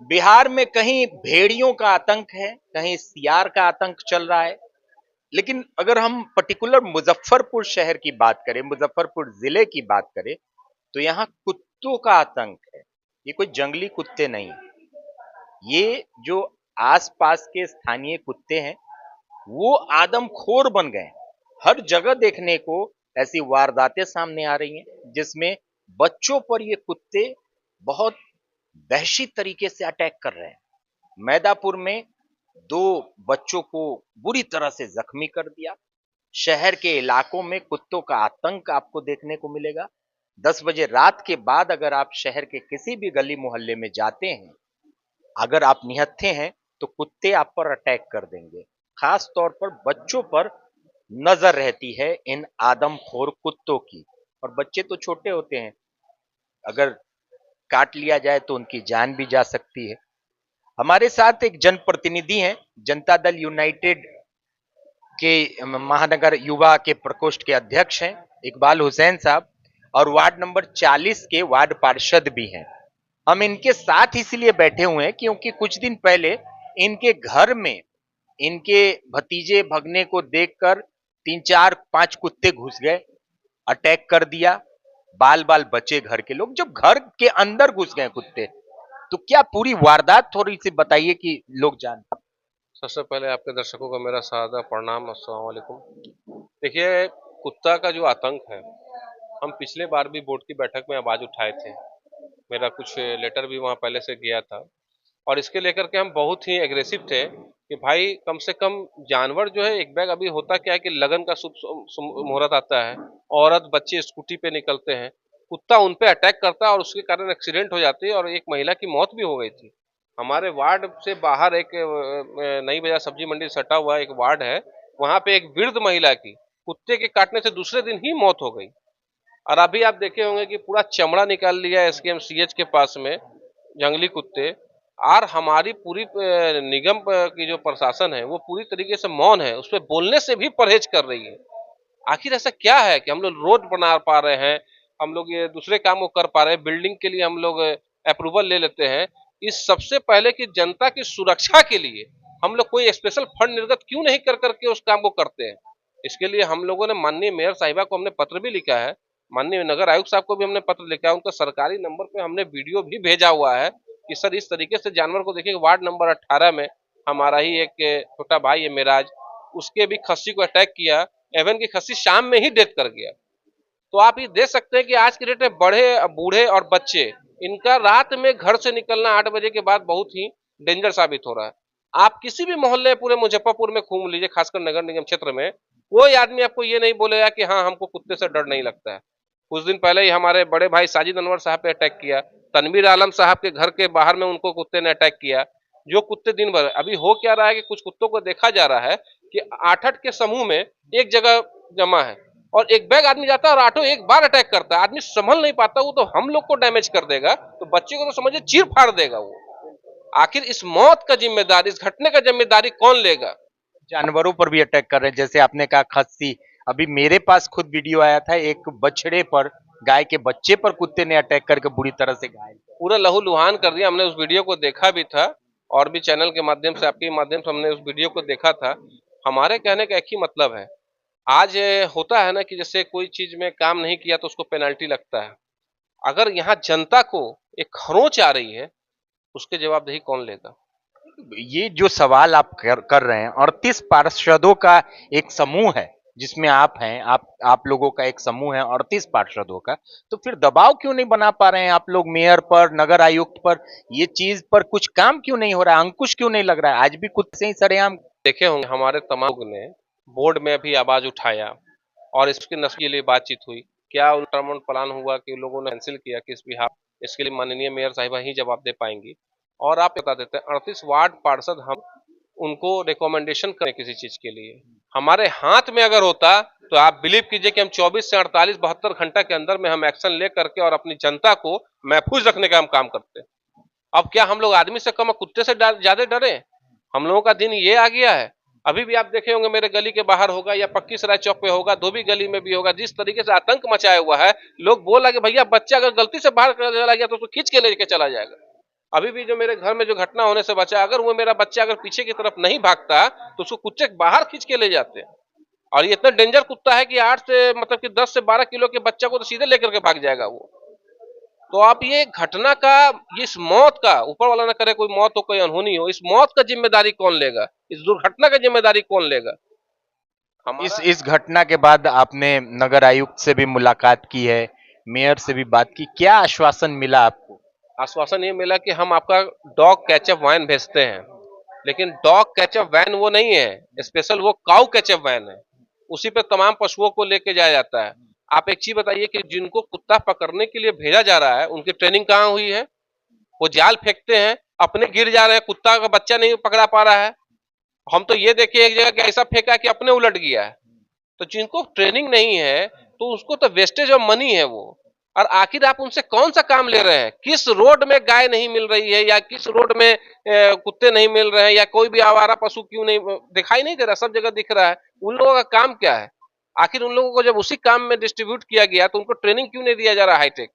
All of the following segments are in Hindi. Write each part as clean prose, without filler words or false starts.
बिहार में कहीं भेड़ियों का आतंक है, कहीं सियार का आतंक चल रहा है। लेकिन अगर हम पर्टिकुलर मुजफ्फरपुर शहर की बात करें, मुजफ्फरपुर जिले की बात करें, तो यहाँ कुत्तों का आतंक है। ये कोई जंगली कुत्ते नहीं, ये जो आसपास के स्थानीय कुत्ते हैं वो आदमखोर बन गए। हर जगह देखने को ऐसी वारदातें सामने आ रही हैं जिसमें बच्चों पर ये कुत्ते बहुत वहशी तरीके से अटैक कर रहे हैं। मैदापुर में 2 बच्चों को बुरी तरह से जख्मी कर दिया। शहर के इलाकों में कुत्तों का आतंक आपको देखने को मिलेगा। 10 बजे रात के बाद अगर आप शहर के किसी भी गली मोहल्ले में जाते हैं, अगर आप निहत्थे हैं तो कुत्ते आप पर अटैक कर देंगे। खास तौर पर बच्चों पर नजर रहती है इन आदमखोर कुत्तों की। और बच्चे तो छोटे होते हैं, अगर काट लिया जाए तो उनकी जान भी जा सकती है। हमारे साथ एक जनप्रतिनिधि हैं, जनता दल यूनाइटेड के महानगर युवा के प्रकोष्ठ के अध्यक्ष हैं इकबाल हुसैन साहब, और वार्ड नंबर 40 के वार्ड पार्षद भी हैं। हम इनके साथ इसलिए बैठे हुए हैं क्योंकि कुछ दिन पहले इनके घर में इनके भतीजे भगने को देखकर 3 4 5 कुत्ते घुस गए, अटैक कर दिया। बाल बाल बचे घर के लोग। जब घर के अंदर घुस गए कुत्ते, तो क्या पूरी वारदात थोड़ी सी बताइए कि लोग जान। सबसे पहले आपके दर्शकों को मेरा सादर प्रणाम, अस्सलाम वालेकुम। देखिए, कुत्ता का जो आतंक है, हम पिछले बार भी बोर्ड की बैठक में आवाज उठाए थे। मेरा कुछ लेटर भी वहां पहले से गया था और इसके लेकर के हम बहुत ही एग्रेसिव थे कि भाई कम से कम जानवर जो है, एक बैग अभी होता क्या है कि लगन का शुभ मुहूर्त आता है, औरत बच्चे स्कूटी पे निकलते हैं, कुत्ता उन पे अटैक करता है और उसके कारण एक्सीडेंट हो जाती है और एक महिला की मौत भी हो गई थी। हमारे वार्ड से बाहर एक नई बाजार सब्जी मंडी सटा हुआ एक वार्ड है, वहां पे एक वृद्ध महिला की कुत्ते के काटने से दूसरे दिन ही मौत हो गई। और अभी आप देखे होंगे कि पूरा चमड़ा निकाल लिया एसकेएमसीएच के पास में जंगली कुत्ते। और हमारी पूरी निगम की जो प्रशासन है वो पूरी तरीके से मौन है, उस पर बोलने से भी परहेज कर रही है। आखिर ऐसा क्या है कि हम लोग रोड बना पा रहे हैं, हम लोग ये दूसरे काम को कर पा रहे हैं, बिल्डिंग के लिए हम लोग अप्रूवल ले लेते हैं, इस सबसे पहले कि जनता की सुरक्षा के लिए हम लोग कोई स्पेशल फंड निर्गत क्यों नहीं कर करके उस काम को करते हैं। इसके लिए हम लोगों ने माननीय मेयर साहिबा को हमने पत्र भी लिखा है, माननीय नगर आयुक्त साहब को भी हमने पत्र लिखा है, उनका सरकारी नंबर पे हमने वीडियो भी भेजा हुआ है कि सर इस तरीके से जानवर को देखिए। वार्ड नंबर 18 में हमारा ही एक छोटा भाई है मेराज, उसके भी खस्सी को अटैक किया, एवन की खस्सी शाम में ही डेथ कर गया। तो आप ये देख सकते हैं कि आज के डेट में बड़े बूढ़े और बच्चे, इनका रात में घर से निकलना 8 बजे के बाद बहुत ही डेंजर साबित हो रहा है। आप किसी भी मोहल्ले पूरे मुजफ्फरपुर में घूम लीजिए, खासकर नगर निगम क्षेत्र में, कोई आदमी आपको ये नहीं बोलेगा कि हाँ हमको कुत्ते से डर नहीं लगता है। कुछ दिन पहले ही हमारे बड़े भाई साजिद अनवर साहब पे अटैक किया, तनवीर आलम साहब के घर के बाहर में उनको कुत्ते ने अटैक किया। जो कुत्ते दिन भर, अभी हो क्या रहा है कि कुछ कुत्तों को देखा जा रहा है कि 8-8 के समूह में एक जगह जमा है और एक बैग आदमी जाता है और ऑटो एक बार अटैक करता है, आदमी संभल नहीं पाता, वो तो हम लोग को डैमेज कर देगा, तो बच्चे को तो समझिए चीर फाड़ देगा वो। आखिर इस मौत का जिम्मेदारी, इस घटने का जिम्मेदारी कौन लेगा। जानवरों पर भी अटैक कर रहे हैं, जैसे आपने कहा खस्सी। अभी मेरे पास खुद वीडियो आया था, एक बछड़े पर, गाय के बच्चे पर कुत्ते ने अटैक करके बुरी तरह से घायल। पूरा लहूलुहान कर दिया। हमने उस वीडियो को देखा भी था और भी चैनल के माध्यम से, आपके माध्यम से हमने उस वीडियो को देखा था। हमारे कहने का एक ही मतलब है, आज होता है ना कि जैसे कोई चीज में काम नहीं किया तो उसको पेनल्टी लगता है। अगर यहाँ जनता को एक खरोंच आ रही है, उसके जवाबदेही कौन लेगा। ये जो सवाल आप कर रहे हैं, 38 पार्षदों का एक समूह है जिसमें आप हैं, आप लोगों का एक समूह है 38 पार्षदों का, तो फिर दबाव क्यों नहीं बना पा रहे हैं आप लोग मेयर पर, नगर आयुक्त पर? ये चीज पर कुछ काम क्यों नहीं हो रहा है, अंकुश क्यों नहीं लग रहा है? आज भी कुछ से ही सरेआम देखे होंगे हमारे तमाम लोग ने बोर्ड में भी आवाज उठाया और इसके नस्ल के लिए बातचीत हुई। क्या उन टर्म एंड प्लान हुआ कि लोगों ने कैंसिल किया किस बिहार, इसके लिए माननीय मेयर साहिबा ही जवाब दे पाएंगी। और आप बता देते हैं 38 वार्ड पार्षद, हम उनको रिकमेंडेशन करें किसी चीज के लिए, हमारे हाथ में अगर होता तो आप बिलीव कीजिए कि हम 24 से 48-72 घंटा के अंदर में हम एक्शन ले करके और अपनी जनता को महफूज रखने का हम काम करते हैं। अब क्या हम लोग आदमी से कम कुत्ते से ज्यादा डरे? हम लोगों का दिन ये आ गया है। अभी भी आप देखे होंगे मेरे गली के बाहर होगा या पक्की सराय चौक पे होगा, धोबी गली में भी होगा, जिस तरीके से आतंक मचाया हुआ है, लोग बोला कि भैया बच्चा अगर गलती से बाहर चला गया तो उसको खींच के लेके चला जाएगा। अभी भी जो मेरे घर में जो घटना होने से बचा, अगर वो मेरा बच्चा अगर पीछे की तरफ नहीं भागता तो उसको कुत्ते बाहर खींच के ले जाते हैं। और ये इतना डेंजर कुत्ता है कि 8 से मतलब कि 10 से 12 किलो के बच्चा को तो सीधे लेकर के भाग जाएगा वो। तो आप ये घटना का, इस मौत का, ऊपर वाला ना करे कोई मौत हो, कोई अनहोनी हो, इस मौत का जिम्मेदारी कौन लेगा? इस दुर्घटना का जिम्मेदारी कौन लेगा? इस हमारा इस घटना के बाद आपने नगर आयुक्त से भी मुलाकात की है, मेयर से भी बात की, क्या आश्वासन मिला आपको? आश्वासन ये मिला कि हम आपका डॉग कैचअप वैन भेजते हैं, लेकिन डॉग कैचअप वैन वो नहीं है, स्पेशल वो काऊ कैचअप वैन है। उसी पे तमाम पशुओं को लेके जाया जाता है। आप एक चीज बताइए कि जिनको कुत्ता पकड़ने के लिए भेजा जा रहा है उनकी ट्रेनिंग कहाँ हुई है? वो जाल फेंकते हैं, अपने गिर जा रहे हैं, कुत्ता का बच्चा नहीं पकड़ा पा रहा है। हम तो ये देखे एक जगह कि ऐसा फेंका कि अपने उलट गया है। तो जिनको ट्रेनिंग नहीं है तो उसको तो वेस्टेज ऑफ मनी है वो। और आखिर आप उनसे कौन सा काम ले रहे हैं? किस रोड में गाय नहीं मिल रही है, या किस रोड में कुत्ते नहीं मिल रहे हैं, या कोई भी आवारा पशु क्यों नहीं दिखाई नहीं दे रहा? सब जगह दिख रहा है। उन लोगों का काम क्या है? आखिर उन लोगों को जब उसी काम में डिस्ट्रीब्यूट किया गया तो उनको ट्रेनिंग क्यों नहीं दिया जा रहा हाईटेक?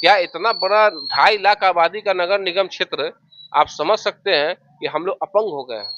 क्या इतना बड़ा 2.5 लाख आबादी का नगर निगम क्षेत्र, आप समझ सकते हैं कि हम लोग अपंग हो गए हैं।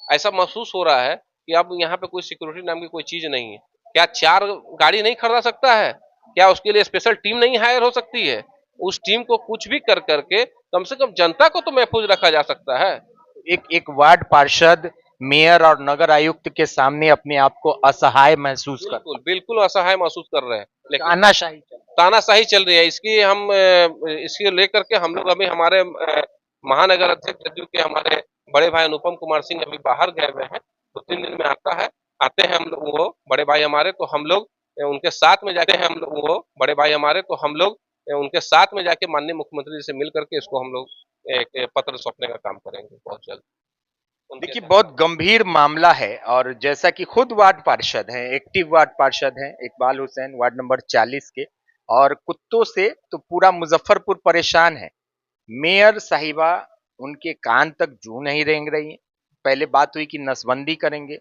ऐसा महसूस हो रहा है कि अब यहाँ पे कोई सिक्योरिटी नाम की कोई चीज नहीं है। क्या 4 गाड़ी नहीं खरीदा सकता है? क्या उसके लिए स्पेशल टीम नहीं हायर हो सकती है? उस टीम को कुछ भी कर करके कम से कम जनता को तो महफूज रखा जा सकता है। एक एक वार्ड पार्षद मेयर और नगर आयुक्त के सामने अपने आप को असहाय महसूस बिल्कुल करता बिल्कुल असहाय महसूस कर रहे हैं, है, लेकिन तानाशाही चल तानाशाही चल रही है। इसकी हम इसके लेकर के हम लोग अभी हमारे महानगर अध्यक्ष जो कि हमारे बड़े भाई अनुपम कुमार सिंह अभी बाहर गए हुए हैं, 2-3 दिन में आता है, आते हैं हम लोग, वो बड़े भाई हमारे, तो हम लोग उनके साथ में जाके हम लोग, वो बड़े भाई हमारे, तो हम लोग उनके साथ में जाके माननीय मुख्यमंत्री जी से मिल करके इसको हम लोग एक पत्र सौंपने का काम करेंगे बहुत जल्द उनके देखिए, ध्यान। बहुत गंभीर मामला है और जैसा कि खुद वार्ड पार्षद हैं, एक्टिव वार्ड पार्षद हैं इकबाल हुसैन, वार्ड नंबर 40 के, और कुत्तों से तो पूरा मुजफ्फरपुर परेशान है। मेयर साहिबा उनके कान तक जू नहीं रेंग रही हैं। पहले बात हुई कि नसबंदी करेंगे,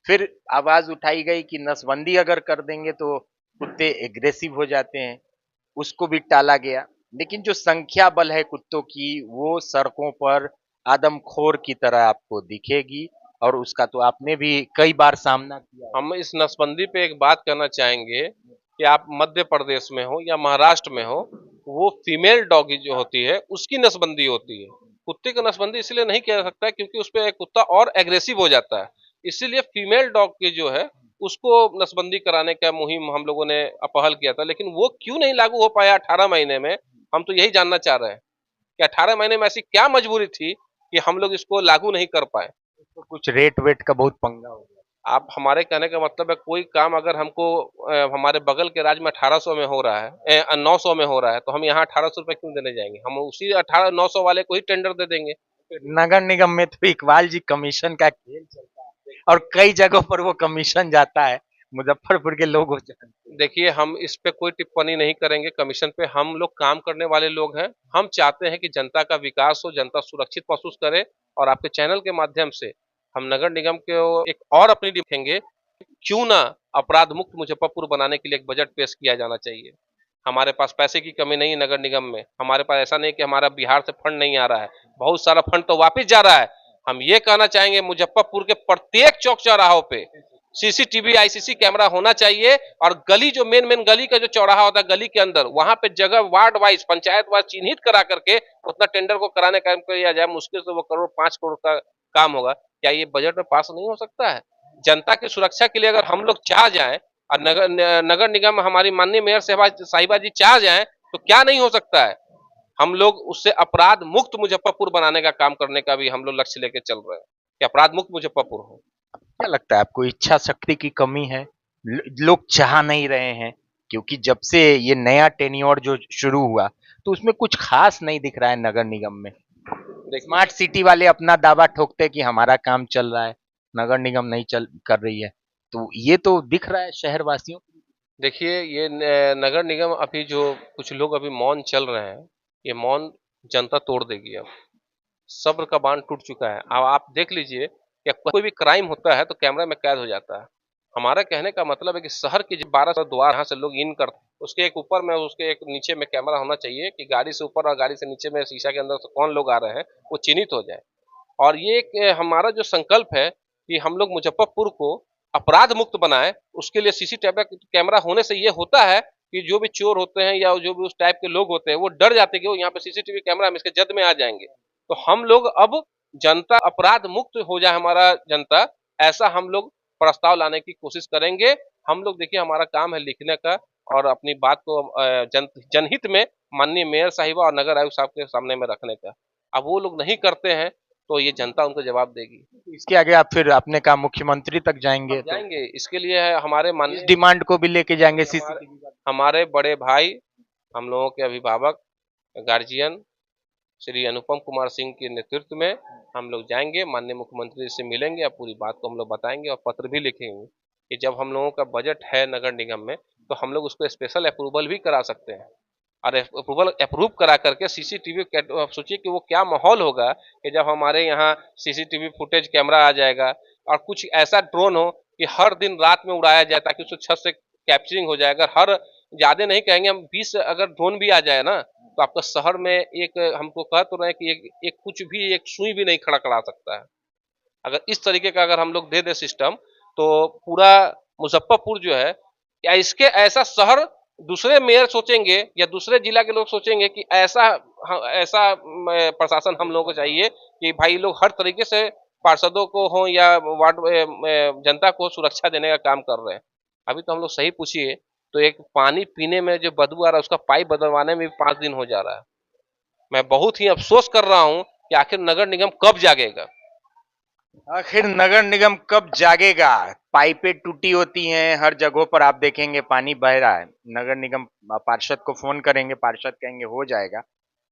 फिर आवाज उठाई गई कि नसबंदी अगर कर देंगे तो कुत्ते एग्रेसिव हो जाते हैं, उसको भी टाला गया। लेकिन जो संख्या बल है कुत्तों की, वो सड़कों पर आदमखोर की तरह आपको दिखेगी, और उसका तो आपने भी कई बार सामना किया है। हम इस नसबंदी पे एक बात कहना चाहेंगे कि आप मध्य प्रदेश में हो या महाराष्ट्र में हो, वो फीमेल डॉगी जो होती है उसकी नसबंदी होती है। कुत्ते की नसबंदी इसलिए नहीं किया जा सकता है क्योंकि उस पे कुत्ता और एग्रेसिव हो जाता है। इसीलिए फीमेल डॉग की जो है उसको नसबंदी कराने का मुहिम हम लोगों ने पहल किया था, लेकिन वो क्यों नहीं लागू हो पाया 18 महीने में? हम तो यही जानना चाह रहे हैं कि 18 महीने में ऐसी क्या मजबूरी थी कि हम लोग इसको लागू नहीं कर पाए? तो कुछ रेट वेट का बहुत पंगा हो गया। आप, हमारे कहने का मतलब है कोई काम अगर हमको हमारे बगल के राज्य में 1800 में हो रहा है, 900 में हो रहा है, तो हम यहाँ 1800 रुपए क्यों देने जाएंगे? हम उसी 1800-900 वाले को ही टेंडर दे देंगे। नगर निगम में तो इकबाल जी कमीशन का खेल चलता है और कई जगहों पर वो कमीशन जाता है, मुजफ्फरपुर के लोग हो जानते हैं। देखिए, हम इस पे कोई टिप्पणी नहीं करेंगे कमीशन पे। हम लोग काम करने वाले लोग हैं। हम चाहते हैं कि जनता का विकास हो, जनता सुरक्षित महसूस करे। और आपके चैनल के माध्यम से हम नगर निगम को एक और अपनी दिखेंगे, क्यों ना अपराध मुक्त मुजफ्फरपुर बनाने के लिए एक बजट पेश किया जाना चाहिए। हमारे पास पैसे की कमी नहीं है नगर निगम में। हमारे पास ऐसा नहीं कि हमारा बिहार से फंड नहीं आ रहा है, बहुत सारा फंड तो वापस जा रहा है। हम ये कहना चाहेंगे मुजफ्फरपुर के प्रत्येक चौक चौराहों पे सीसीटीवी आईसीसी कैमरा होना चाहिए। और गली, जो मेन मेन गली का जो चौराहा होता है, गली के अंदर वहां पे जगह वार्ड वाइज, पंचायत वाइज चिन्हित करा करके उतना टेंडर को कराने का काम किया जाए। मुश्किल से वो करोड़ 5 करोड़ का काम होगा। क्या ये बजट में पास नहीं हो सकता है? जनता की सुरक्षा के लिए अगर हम लोग चाह जाएं और नगर निगम हमारी माननीय मेयर साहिबा जी चाह जाएं तो क्या नहीं हो सकता है? हम लोग उससे अपराध मुक्त मुजफ्फरपुर बनाने का काम करने का भी हम लोग लक्ष्य लेके चल रहे हैं कि अपराध मुक्त मुजफ्फरपुर हो। क्या लगता है आपको, इच्छा शक्ति की कमी है? लोग चाह नहीं रहे हैं? क्योंकि जब से ये नया टेन्योर जो शुरू हुआ, तो उसमें कुछ खास नहीं दिख रहा है नगर निगम में। देखिए स्मार्ट सिटी वाले अपना दावा ठोकते हैं कि हमारा काम चल रहा है, नगर निगम नहीं चल कर रही है। तो ये तो दिख रहा है शहरवासियों को। देखिए, ये नगर निगम अभी जो कुछ लोग अभी मौन चल रहे हैं, ये मौन जनता तोड़ देगी अब। सब्र का बांध टूट चुका है। अब आप देख लीजिए कि कोई भी क्राइम होता है तो कैमरा में कैद हो जाता है। हमारा कहने का मतलब है कि शहर के 12 द्वार यहाँ से लोग इन करते, उसके एक ऊपर में उसके एक नीचे में कैमरा होना चाहिए कि गाड़ी से ऊपर और गाड़ी से नीचे में शीशा के अंदर से कौन लोग आ रहे हैं वो चिन्हित हो जाए। और ये एक हमारा जो संकल्प है कि हम लोग मुजफ्फरपुर को अपराध मुक्त बनाए, उसके लिए सीसीटीवी कैमरा होने से ये होता है कि जो भी चोर होते हैं या जो भी उस टाइप के लोग होते हैं वो डर जाते हैं कि वो यहाँ पे सीसीटीवी कैमरा हम इसके जद में आ जाएंगे। तो हम लोग अब जनता अपराध मुक्त हो जाए, हमारा जनता, ऐसा हम लोग प्रस्ताव लाने की कोशिश करेंगे। हम लोग देखिए हमारा काम है लिखने का और अपनी बात को जनहित में माननीय मेयर साहिबा और नगर आयुक्त साहब के सामने में रखने का। अब वो लोग नहीं करते हैं तो ये जनता उनको जवाब देगी। इसके आगे आप फिर आपने कहा मुख्यमंत्री तक जाएंगे, जाएंगे इसके लिए हमारे इस डिमांड को भी लेके जाएंगे सीसीटीवी। हमारे बड़े भाई, हम लोगों के अभिभावक, गार्जियन श्री अनुपम कुमार सिंह के नेतृत्व में हम लोग जाएंगे, माननीय मुख्यमंत्री से मिलेंगे और पूरी बात को हम लोग बताएंगे और पत्र भी लिखेंगे कि जब हम लोगों का बजट है नगर निगम में तो हम लोग उसको स्पेशल अप्रूवल भी करा सकते हैं। और अप्रूव करा करके सीसीटीवी, सोचिए कि वो क्या माहौल होगा कि जब हमारे यहाँ सीसीटीवी फुटेज कैमरा आ जाएगा और कुछ ऐसा ड्रोन हो कि हर दिन रात में उड़ाया जाए ताकि उसको छत से कैप्चरिंग हो जाए। अगर हर ज्यादा नहीं कहेंगे हम 20 अगर ड्रोन भी आ जाए ना तो आपका शहर में एक, हमको कह तो रहे हैं कि एक कुछ भी, एक सुई भी नहीं खड़ा करा सकता है। अगर इस तरीके का अगर हम लोग दे दे सिस्टम तो पूरा मुजफ्फरपुर जो है या इसके ऐसा शहर दूसरे मेयर सोचेंगे या दूसरे जिला के लोग सोचेंगे कि ऐसा प्रशासन हम लोगों को चाहिए कि भाई लोग हर तरीके से पार्षदों को हो या वार्ड जनता को सुरक्षा देने का काम कर रहे हैं। अभी तो हम लोग सही पूछिए तो एक पानी पीने में जो बदबू आ रहा है उसका पाइप बदलवाने में भी 5 दिन हो जा रहा है। मैं बहुत ही अफसोस कर रहा हूं कि आखिर नगर निगम कब जागेगा। आखिर नगर निगम कब जागेगा? पाइपें टूटी होती हैं, हर जगहों पर आप देखेंगे पानी बह रहा है। नगर निगम पार्षद को फोन करेंगे, पार्षद कहेंगे हो जाएगा।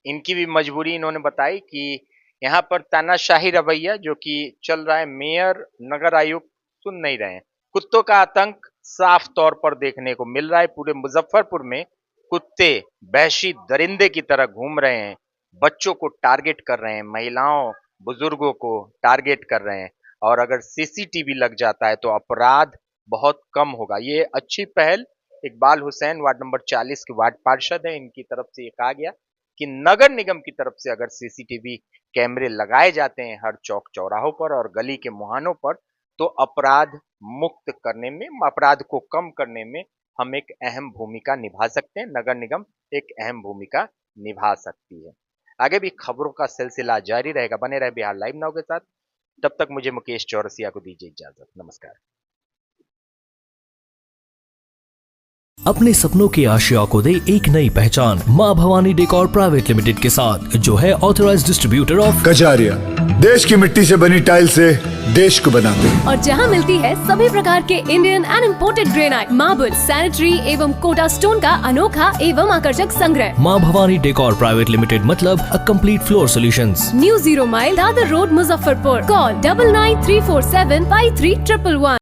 इनकी भी मजबूरी इन्होंने बताई कि यहाँ पर तानाशाही रवैया जो कि चल रहा है, मेयर नगर आयुक्त सुन नहीं रहे हैं। कुत्तों का आतंक साफ तौर पर देखने को मिल रहा है। पूरे मुजफ्फरपुर में कुत्ते वहशी दरिंदे की तरह घूम रहे हैं, बच्चों को टारगेट कर रहे हैं, महिलाओं बुजुर्गों को टारगेट कर रहे हैं। और अगर सीसीटीवी लग जाता है तो अपराध बहुत कम होगा। ये अच्छी पहल इकबाल हुसैन वार्ड नंबर 40 के वार्ड पार्षद है, इनकी तरफ से ये कहा गया कि नगर निगम की तरफ से अगर सीसीटीवी कैमरे लगाए जाते हैं हर चौक चौराहों पर और गली के मुहानों पर तो अपराध मुक्त करने में, अपराध को कम करने में हम एक अहम भूमिका निभा सकते हैं। नगर निगम एक अहम भूमिका निभा सकती है। आगे भी खबरों का सिलसिला जारी रहेगा। बने रहे बिहार लाइव नाउ के साथ। तब तक मुझे मुकेश चौरसिया को दीजिए इजाजत। नमस्कार। अपने सपनों की आशिया को दे एक नई पहचान मां भवानी डेकोर प्राइवेट लिमिटेड के साथ, जो है ऑथराइज्ड डिस्ट्रीब्यूटर ऑफ कजारिया। देश की मिट्टी से बनी टाइल से देश को बनाते हैं और जहां मिलती है सभी प्रकार के Indian and imported granite, marble, sanitary एवं कोटा स्टोन का अनोखा एवं आकर्षक संग्रह। मां भवानी डेकोर प्राइवेट लिमिटेड मतलब a complete floor solutions. New 0 mile Dadar road, Muzaffarpur. Call 9934753111।